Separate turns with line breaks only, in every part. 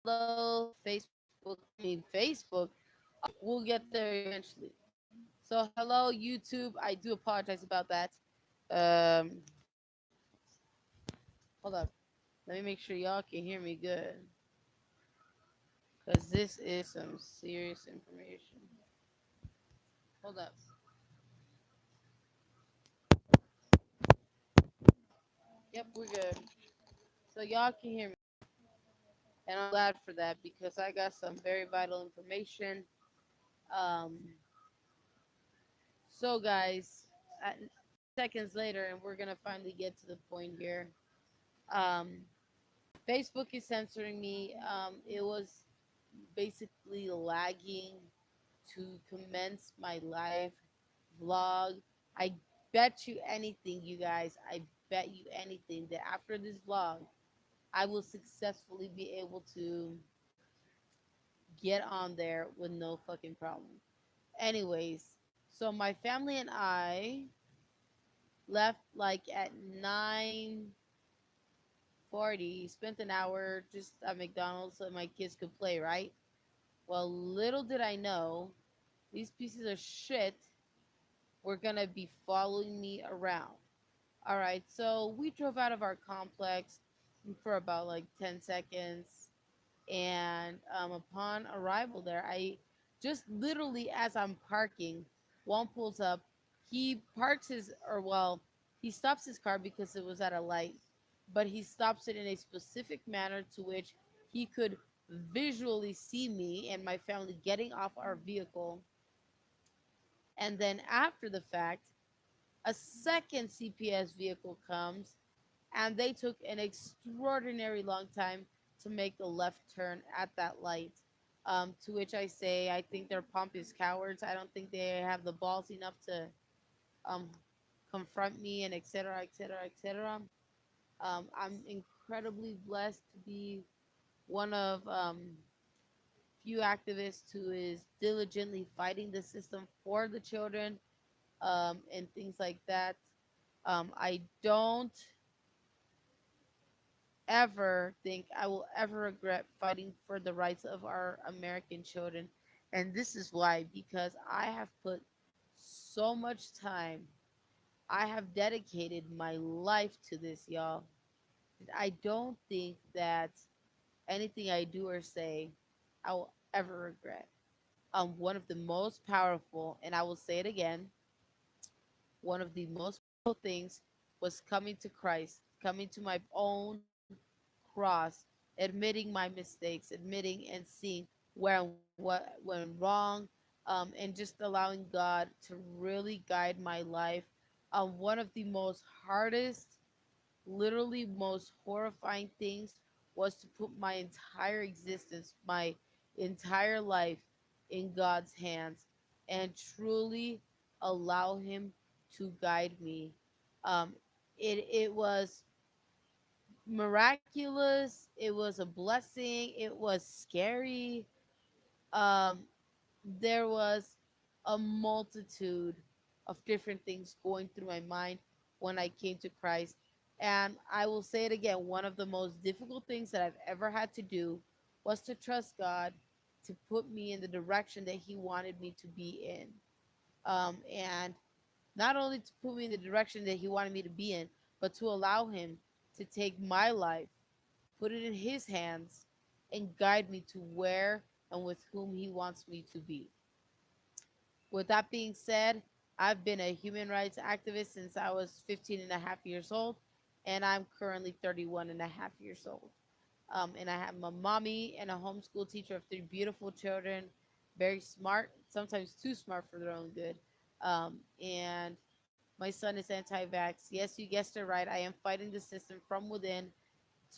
Hello, Facebook. I mean, Facebook. We'll get there eventually. So, hello, YouTube. I do apologize about that. Um, Hold up. Let me make sure y'all can hear me good. Because this is some serious information. Hold up. Yep, we're good. So, y'all can hear me. And I'm glad for that because I got some very vital information. Um, so, guys, 5 seconds later, and we're going to finally get to the point here. Um, Facebook is censoring me. It was basically lagging to commence my live vlog. I bet you anything, you guys. I bet you anything that after this vlog, I will successfully be able to get on there with no fucking problem. Anyways, so my family and I left like at 9:40. Spent an hour just at McDonald's so my kids could play, right? Well, little did I know, these pieces of shit were gonna be following me around. All right, so we drove out of our complex for about like 10 seconds. And upon arrival there, I just literally, as I'm parking, one pulls up. He parks his, or well, he stops his car because it was at a light, but he stops it in a specific manner to which he could visually see me and my family getting off our vehicle. And then after the fact, a second CPS vehicle comes, and they took an extraordinary long time to make the left turn at that light. To which I say, I think they're pompous cowards. I don't think they have the balls enough to um, confront me and etc. etc. etc. I'm incredibly blessed to be one of few activists who is diligently fighting the system for the children and things like that. I don't ever think I will ever regret fighting for the rights of our American children. And this is why, because I have put so much time, I have dedicated my life to this, y'all. I don't think that anything I do or say I will ever regret. One of the most powerful, and I will say it again, one of the most powerful things was coming to Christ, coming to my own cross, admitting my mistakes, admitting and seeing where what went wrong, and just allowing God to really guide my life. One of the most hardest, literally most horrifying things was to put my entire existence, my entire life in God's hands and truly allow Him to guide me. Um, it was miraculous. It was a blessing. It was scary. Um, there was a multitude of different things going through my mind when I came to Christ. And I will say it again, one of the most difficult things that I've ever had to do was to trust God to put me in the direction that He wanted me to be in. And not only to put me in the direction that He wanted me to be in, but to allow Him to take my life, put it in His hands, and guide me to where and with whom He wants me to be. With that being said, I've been a human rights activist since I was 15 and a half years old, and I'm currently 31 and a half years old. And I have a mommy and a homeschool teacher of three beautiful children, very smart, sometimes too smart for their own good. And my son is anti vax. Yes, you guessed it right. I am fighting the system from within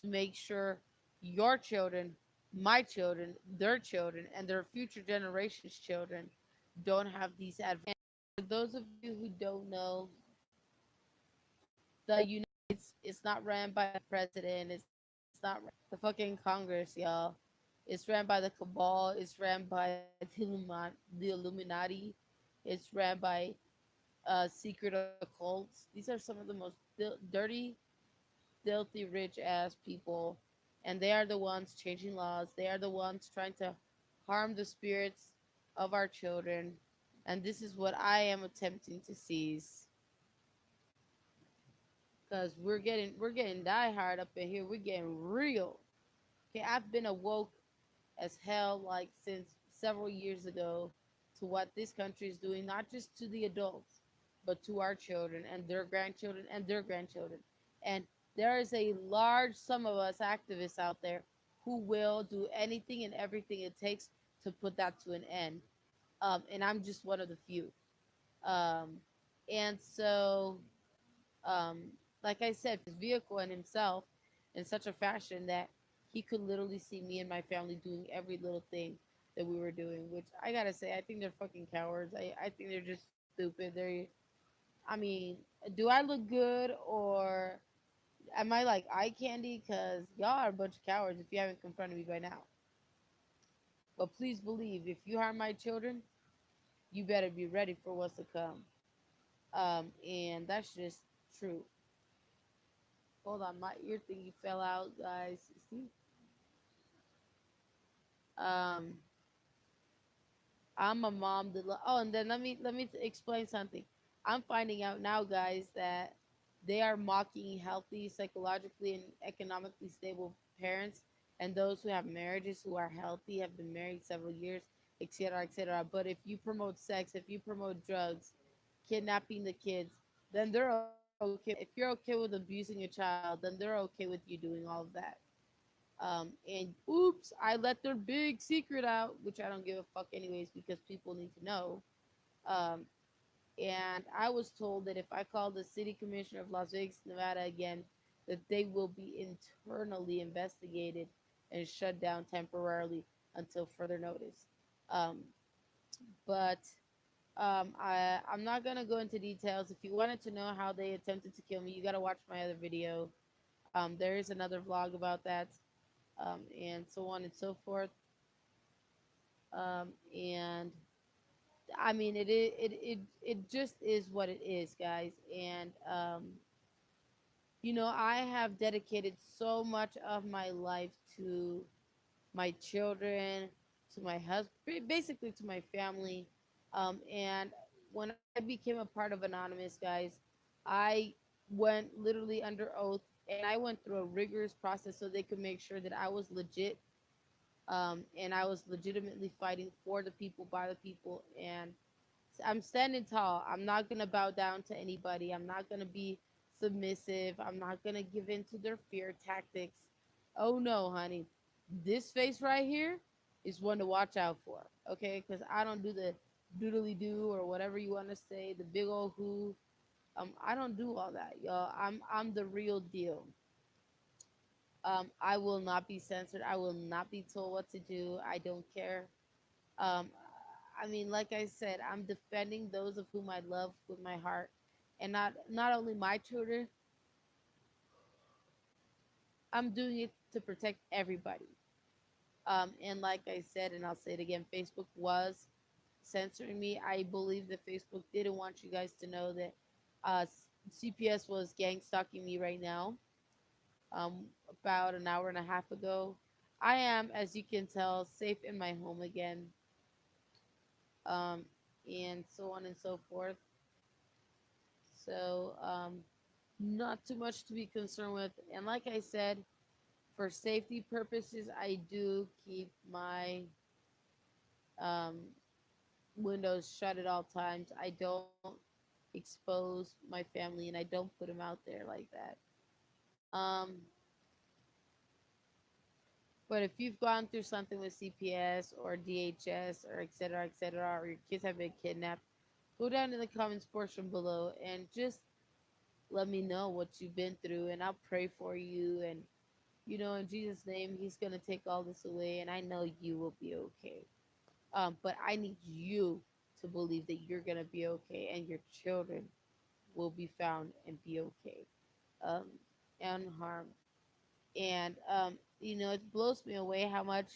to make sure your children, my children, their children, and their future generations' children don't have these advantages. For those of you who don't know, the United States is not ran by the president. It's not the fucking Congress, y'all. It's ran by the cabal. It's ran by the Illuminati. It's ran by secret occults. These are some of the most dirty, filthy, rich ass people and they are the ones changing laws. They are the ones trying to harm the spirits of our children. And this is what I am attempting to seize, because we're getting die hard up in here. We're getting real. Okay, I've been awoke as hell like since several years ago to what this country is doing, not just to the adults, but to our children and their grandchildren and their grandchildren. And there is a large sum of us activists out there who will do anything and everything it takes to put that to an end. And I'm just one of the few. Um, and so um, like I said, his vehicle and himself in such a fashion that he could literally see me and my family doing every little thing that we were doing. Which I gotta say, I think they're fucking cowards. I think they're just stupid. I mean, do I look good or am I like eye candy? Because y'all are a bunch of cowards if you haven't confronted me by now. But please believe, if you harm my children, you better be ready for what's to come. And that's just true. Hold on, my ear thingy fell out, guys. See? Um, I'm a mom that oh, and then let me explain something. I'm finding out now, guys, that they are mocking healthy, psychologically and economically stable parents and those who have marriages who are healthy, have been married several years, etc., etc. But if you promote sex, if you promote drugs, kidnapping the kids, then they're okay with that. If you're okay with abusing a child, then they're okay with you doing all of that. And oops, I let their big secret out, which I don't give a fuck anyways because people need to know. Um, and I was told that if I call the city commissioner of Las Vegas, Nevada again, that they will be internally investigated and shut down temporarily until further notice. Um, but I'm not gonna go into details. If you wanted to know how they attempted to kill me, you gotta watch my other video. There is another vlog about that, and so on and so forth. And I mean, it just is what it is, guys. And I have dedicated so much of my life to my children, to my husband, basically to my family. And when I became a part of Anonymous, guys, I went literally under oath and I went through a rigorous process so they could make sure that I was legit, and I was legitimately fighting for the people, by the people, and I'm standing tall. I'm not gonna bow down to anybody. I'm not gonna be submissive. I'm not gonna give in to their fear tactics. Oh no, honey, this face right here is one to watch out for. Okay, because I don't do the doodly do or whatever you want to say, the big old who. I don't do all that, y'all. I'm the real deal. I will not be censored. I will not be told what to do. I don't care. Um, I mean, like I said, I'm defending those of whom I love with my heart, and not only my children. I'm doing it to protect everybody. And like I said, and I'll say it again, Facebook was censoring me. I believe that Facebook didn't want you guys to know that CPS was gang stalking me right now. About an hour and a half ago, I am, as you can tell, safe in my home again. Um, and so on and so forth. So, not too much to be concerned with. And like I said, for safety purposes, I do keep my um, windows shut at all times. I don't expose my family and I don't put them out there like that. Um, but if you've gone through something with CPS or DHS or et cetera, or your kids have been kidnapped, go down in the comments portion below and just let me know what you've been through, and I'll pray for you. And in Jesus' name, He's gonna take all this away, and I know you will be okay. But I need you to believe that you're gonna be okay, and your children will be found and be okay, um, unharmed. And it blows me away how much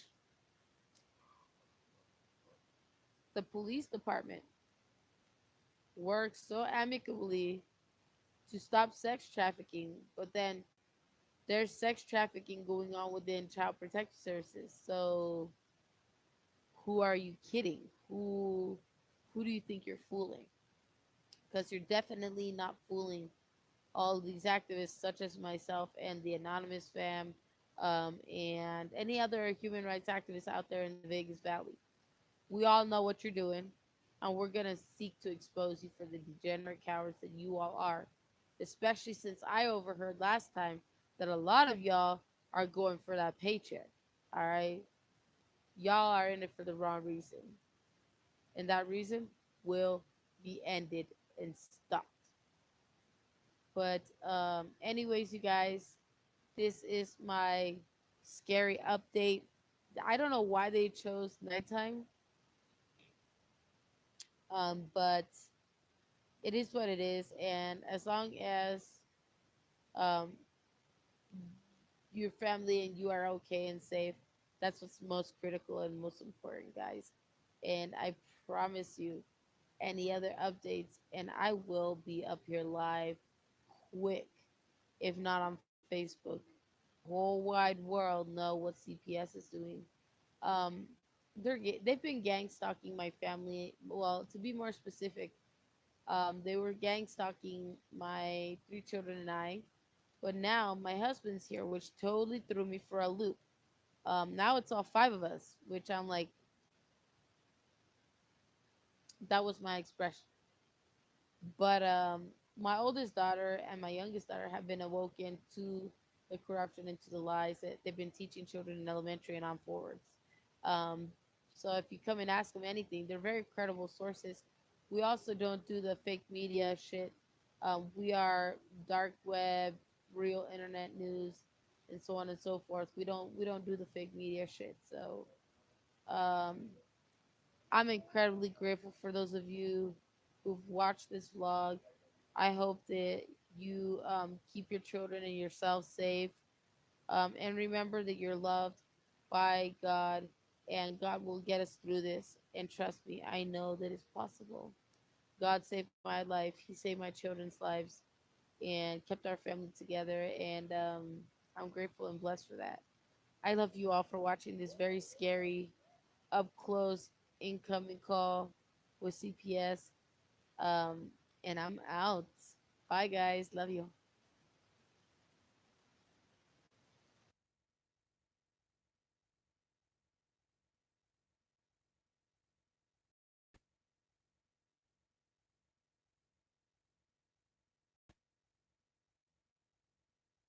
the police department works so amicably to stop sex trafficking, but then There's sex trafficking going on within child protective services. So who are you kidding? Who do you think you're fooling? Because you're definitely not fooling all these activists, such as myself and the Anonymous fam, and any other human rights activists out there in the Vegas Valley. We all know what you're doing, and we're gonna seek to expose you for the degenerate cowards that you all are. Especially since I overheard last time that a lot of y'all are going for that paycheck. All right, y'all are in it for the wrong reason, and that reason will be ended and stopped. But anyways, you guys, this is my scary update. I don't know why they chose nighttime, but it is what it is. And as long as um, your family and you are okay and safe, that's what's most critical and most important, guys. And I promise you, any other updates, and I will be up here live quick, if not on Facebook. Whole wide world know what CPS is doing. Um, they've been gang stalking my family. Well, to be more specific, they were gang stalking my three children and I. But now my husband's here, which totally threw me for a loop. Now it's all five of us, which I'm like, that was my expression. But my oldest daughter and my youngest daughter have been awoken to the corruption and to the lies that they've been teaching children in elementary and on forwards. Um, so if you come and ask them anything, they're very credible sources. We also don't do the fake media shit. We are dark web, real internet news, and so on and so forth. We don't do the fake media shit. So um, I'm incredibly grateful for those of you who've watched this vlog. I hope that you keep your children and yourself safe. And remember that you're loved by God, and God will get us through this. And trust me, I know that it's possible. God saved my life, He saved my children's lives, and kept our family together. And I'm grateful and blessed for that. I love you all for watching this very scary, up close incoming call with CPS. Um, and I'm out. Bye, guys. Love you.